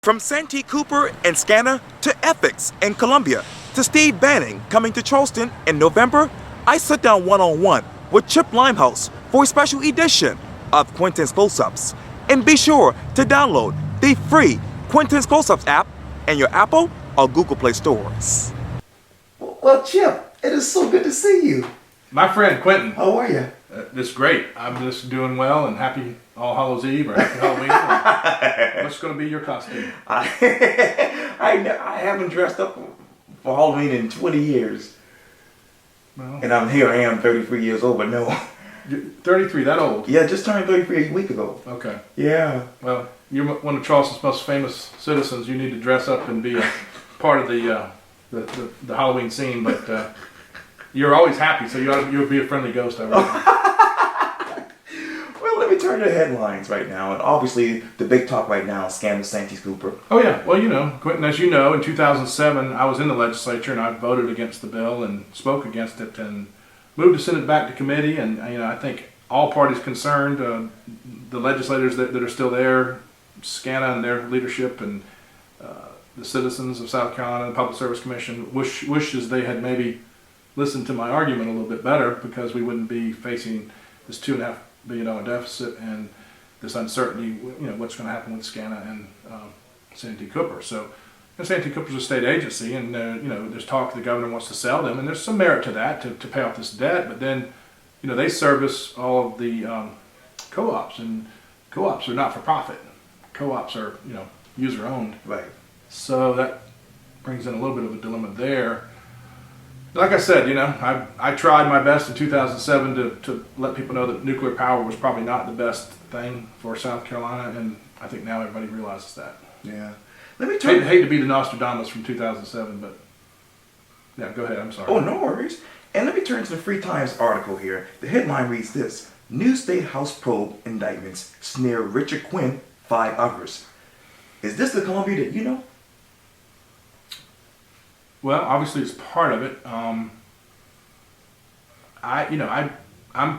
From Santee Cooper and SCANA to Ethics in Columbia to Steve Bannon coming to Charleston in November, I sit down one-on-one with Chip Limehouse for a special edition of Quintin's Close-Ups. And be sure to download the free Quintin's Close-Ups app in your Apple or Google Play stores. Well, Chip, it is so good to see you. My friend Quintin. How are you? It's great. I'm just doing well and happy All Hallows Eve or happy Halloween. What's going to be your costume? I haven't dressed up for Halloween in 20 years. Well, And I am 33 years old, but no. 33, that old? Yeah, just turned 33 a week ago. Okay. Yeah. Well, you're one of Charleston's most famous citizens. You need to dress up and be a part of the Halloween scene, but you're always happy, so you'll be a friendly ghost, I reckon. Well, let me turn to the headlines right now. And obviously, the big talk right now is scandal Santee Cooper. Oh, yeah. Well, Quintin, as you know, in 2007, I was in the legislature and I voted against the bill and spoke against it and moved to send it back to committee. And, I think all parties concerned, the legislators that are still there, SCANA and their leadership, and the citizens of South Carolina, the Public Service Commission, wishes they had maybe listened to my argument a little bit better, because we wouldn't be facing this $2.5 billion deficit and this uncertainty, what's going to happen with SCANA and Santee Cooper. So, Santee Cooper's a state agency, and there's talk the governor wants to sell them, and there's some merit to that to pay off this debt. But then, they service all of the co-ops, and co-ops are not for profit. Co-ops are user owned. Right. So that brings in a little bit of a dilemma there. Like I said, I tried my best in 2007 to let people know that nuclear power was probably not the best thing for South Carolina, and I think now everybody realizes that. Yeah. Let me turn. Hate to be the Nostradamus from 2007, but yeah, go ahead. I'm sorry. Oh, no worries. And let me turn to the Free Times article here. The headline reads this: New State House probe indictments snare Richard Quinn, 5 others. Is this the Columbia that you know? Well, obviously it's part of it. I'm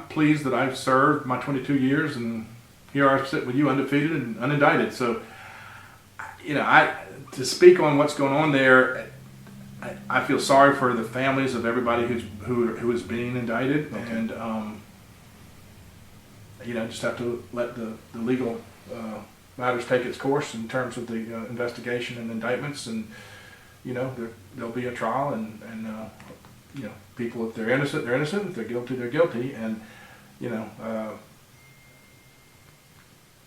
pleased that I've served my 22 years, and here I sit with you undefeated and unindicted. So, to speak on what's going on there, I feel sorry for the families of everybody who is being indicted, okay. And just have to let the legal matters take its course in terms of the investigation and indictments, and there'll be a trial, and people, if they're innocent, they're innocent. If they're guilty, they're guilty. And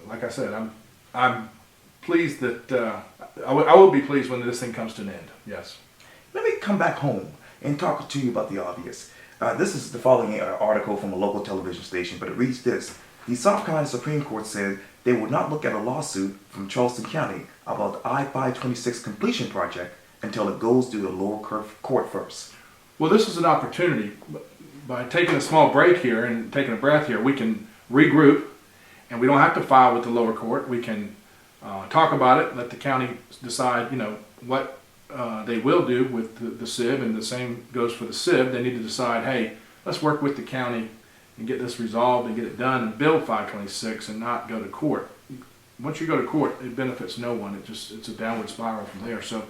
like I said, I'm pleased that I will be pleased when this thing comes to an end. Yes. Let me come back home and talk to you about the obvious. This is the following article from a local television station, but it reads this: the South Carolina Supreme Court said they would not look at a lawsuit from Charleston County about the I-526 completion project until it goes to the lower court first. Well, this is an opportunity. By taking a small break here and taking a breath here, we can regroup, and we don't have to file with the lower court. We can talk about it, let the county decide, what they will do with the SIB, and the same goes for the SIB. They need to decide, hey, let's work with the county and get this resolved and get it done and build 526 and not go to court. Once you go to court, it benefits no one. It's a downward spiral from there. So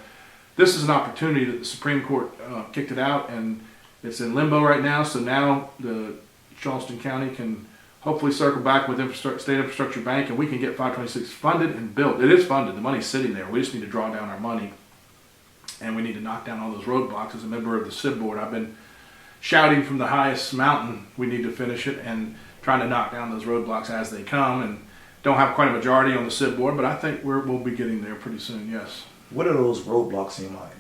this is an opportunity that the Supreme Court kicked it out, and it's in limbo right now. So now the Charleston County can hopefully circle back with State Infrastructure Bank, and we can get 526 funded and built. It is funded. The money's sitting there. We just need to draw down our money, and we need to knock down all those roadblocks. As a member of the SIB board, I've been shouting from the highest mountain, we need to finish it, and trying to knock down those roadblocks as they come. And don't have quite a majority on the SIB board, but I think we'll be getting there pretty soon, yes. What are those roadblocks in your mind?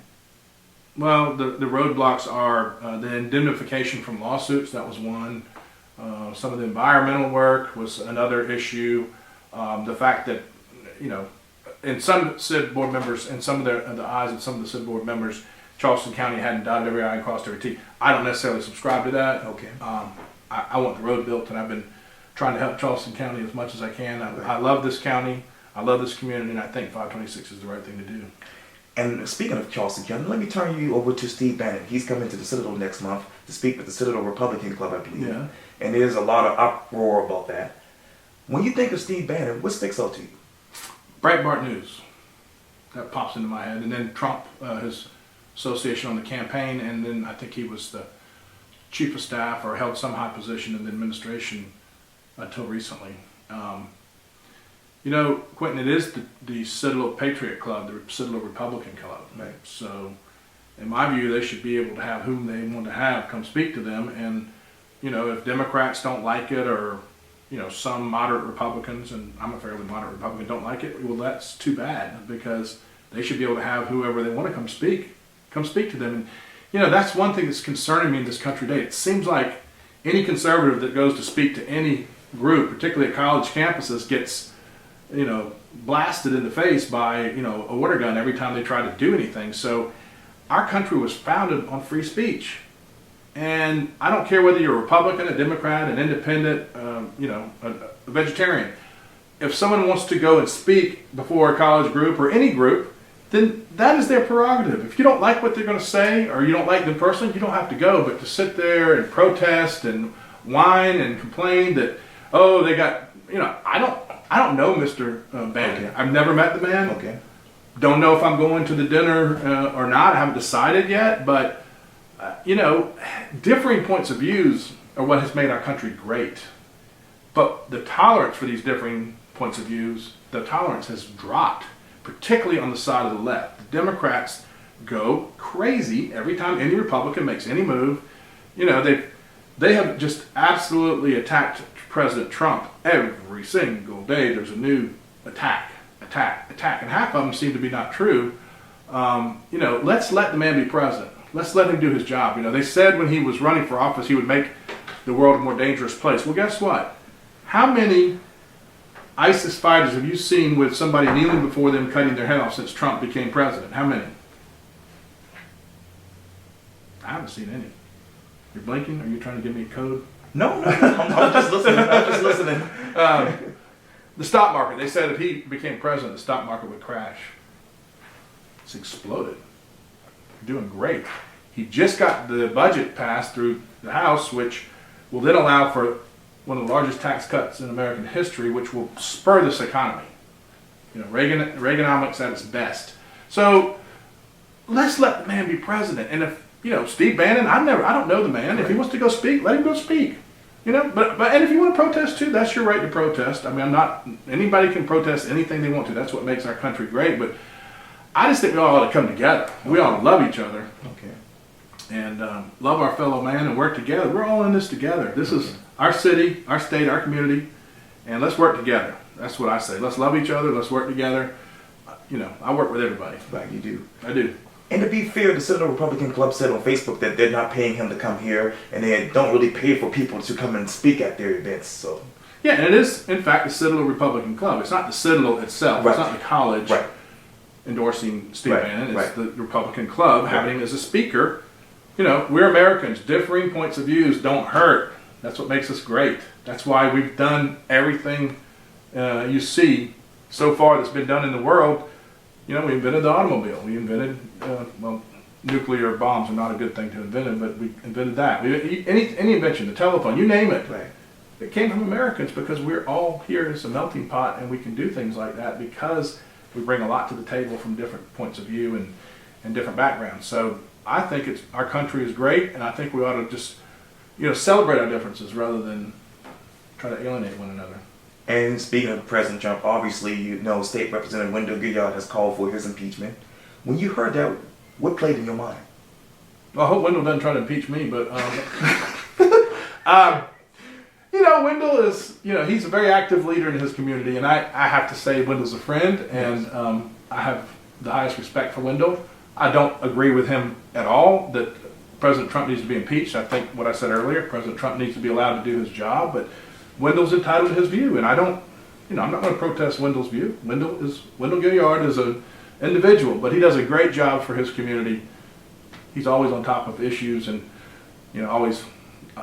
Well, the roadblocks are the indemnification from lawsuits. That was one. Some of the environmental work was another issue. The fact that, in some SIB board members, and some of the eyes of some of the SIB board members, Charleston County hadn't dotted every I and crossed every T. I don't necessarily subscribe to that. Okay. I want the road built, and I've been trying to help Charleston County as much as I can. I love this county. I love this community, and I think 526 is the right thing to do. And speaking of Charleston County, let me turn you over to Steve Bannon. He's coming to the Citadel next month to speak with the Citadel Republican Club, I believe. Yeah. And there's a lot of uproar about that. When you think of Steve Bannon, what sticks out to you? Breitbart News. that pops into my head. And then Trump, his association on the campaign, and then I think he was the chief of staff or held some high position in the administration until recently. You know, Quintin, it is the Citadel Patriot Club, the Citadel Republican Club. Right. So, in my view, they should be able to have whom they want to have come speak to them. And, you know, if Democrats don't like it, or, you know, some moderate Republicans, and I'm a fairly moderate Republican, don't like it, well, that's too bad, because they should be able to have whoever they want to come speak to them. And, you know, that's one thing that's concerning me in this country today. It seems like any conservative that goes to speak to any group, particularly at college campuses, gets, you know, blasted in the face by, you know, a water gun every time they try to do anything. So our country was founded on free speech. And I don't care whether you're a Republican, a Democrat, an independent, you know, a vegetarian. If someone wants to go and speak before a college group or any group, then that is their prerogative. If you don't like what they're going to say, or you don't like the person, you don't have to go. But to sit there and protest and whine and complain that, oh, they got, you know, I don't know Mr. Bannon. Okay. I've never met the man. Okay. Don't know if I'm going to the dinner or not. I haven't decided yet. But, you know, differing points of views are what has made our country great. But the tolerance for these differing points of views, the tolerance has dropped, particularly on the side of the left. The Democrats go crazy every time any Republican makes any move. You know, they have just absolutely attacked President Trump every single day. There's a new attack, and half of them seem to be not true. You know, let's let the man be president. Let's let him do his job. You know, they said when he was running for office he would make the world a more dangerous place. Well, guess what? How many ISIS fighters have you seen with somebody kneeling before them cutting their head off since Trump became president? How many? I haven't seen any. You're blinking? Are you trying to give me a code? No, I'm just listening. I'm just listening. The stock market, they said if he became president, the stock market would crash. It's exploded. You're doing great. He just got the budget passed through the House, which will then allow for one of the largest tax cuts in American history, which will spur this economy. You know, Reaganomics at its best. So let's let the man be president. And if, you know, Steve Bannon, I don't know the man. If he wants to go speak, let him go speak. You know, but and if you want to protest too, that's your right to protest. I mean, anybody can protest anything they want to. That's what makes our country great. But I just think we all ought to come together. We ought to love each other. Okay. And love our fellow man and work together. We're all in this together. This is our city, our state, our community, and let's work together. That's what I say. Let's love each other. Let's work together. You know, I work with everybody. Right, you do. I do. And to be fair, the Citadel Republican Club said on Facebook that they're not paying him to come here, and they don't really pay for people to come and speak at their events. So Yeah, and it is, in fact, the Citadel Republican Club. It's not the Citadel itself. Right. It's not the college Right. endorsing Steve Right, Bannon. It's right. the Republican Club having him as a speaker. You know, we're Americans. Differing points of views don't hurt. That's what makes us great. That's why we've done everything you see so far that's been done in the world. You know, we invented the automobile. We invented, well, nuclear bombs are not a good thing to invent, but we invented that. Any invention, the telephone, you name it. right. It came from Americans, because we're all here as a melting pot, and we can do things like that because we bring a lot to the table from different points of view and different backgrounds. So I think our country is great, and I think we ought to just, you know, celebrate our differences rather than try to alienate one another. And speaking of President Trump, obviously, you know, State Representative Wendell Gilliard has called for his impeachment. When you heard that, what played in your mind? Well, I hope Wendell doesn't try to impeach me, but you know, Wendell is, you know, he's a very active leader in his community, and I have to say Wendell's a friend, and I have the highest respect for Wendell. I don't agree with him at all that President Trump needs to be impeached. I think what I said earlier, President Trump needs to be allowed to do his job, but Wendell's entitled to his view, and I don't, you know, I'm not going to protest Wendell's view. Wendell Gilliard is an individual, but he does a great job for his community. He's always on top of issues, and, you know, always,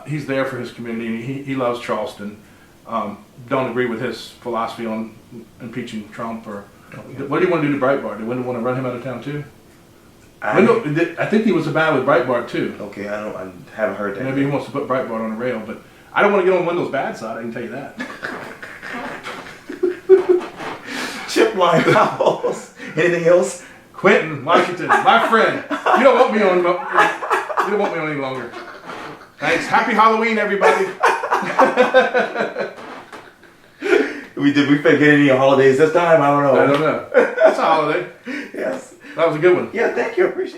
he's there for his community, and he loves Charleston. Don't agree with his philosophy on impeaching Trump, or what do you want to do to Breitbart? Do Wendell want to run him out of town too? I think he was a bad with Breitbart too. Okay, I haven't heard that. Maybe he wants to put Breitbart on a rail, but I don't want to get on Wendell's bad side, I can tell you that. Chip Limehouse. Anything else? Quintin, Washington, my friend. You don't want me on. You don't want me on any longer. Thanks. Happy Halloween, everybody. Did we forget any holidays this time? I don't know. I don't know. That's a holiday. Yes. That was a good one. Yeah, thank you. I appreciate it.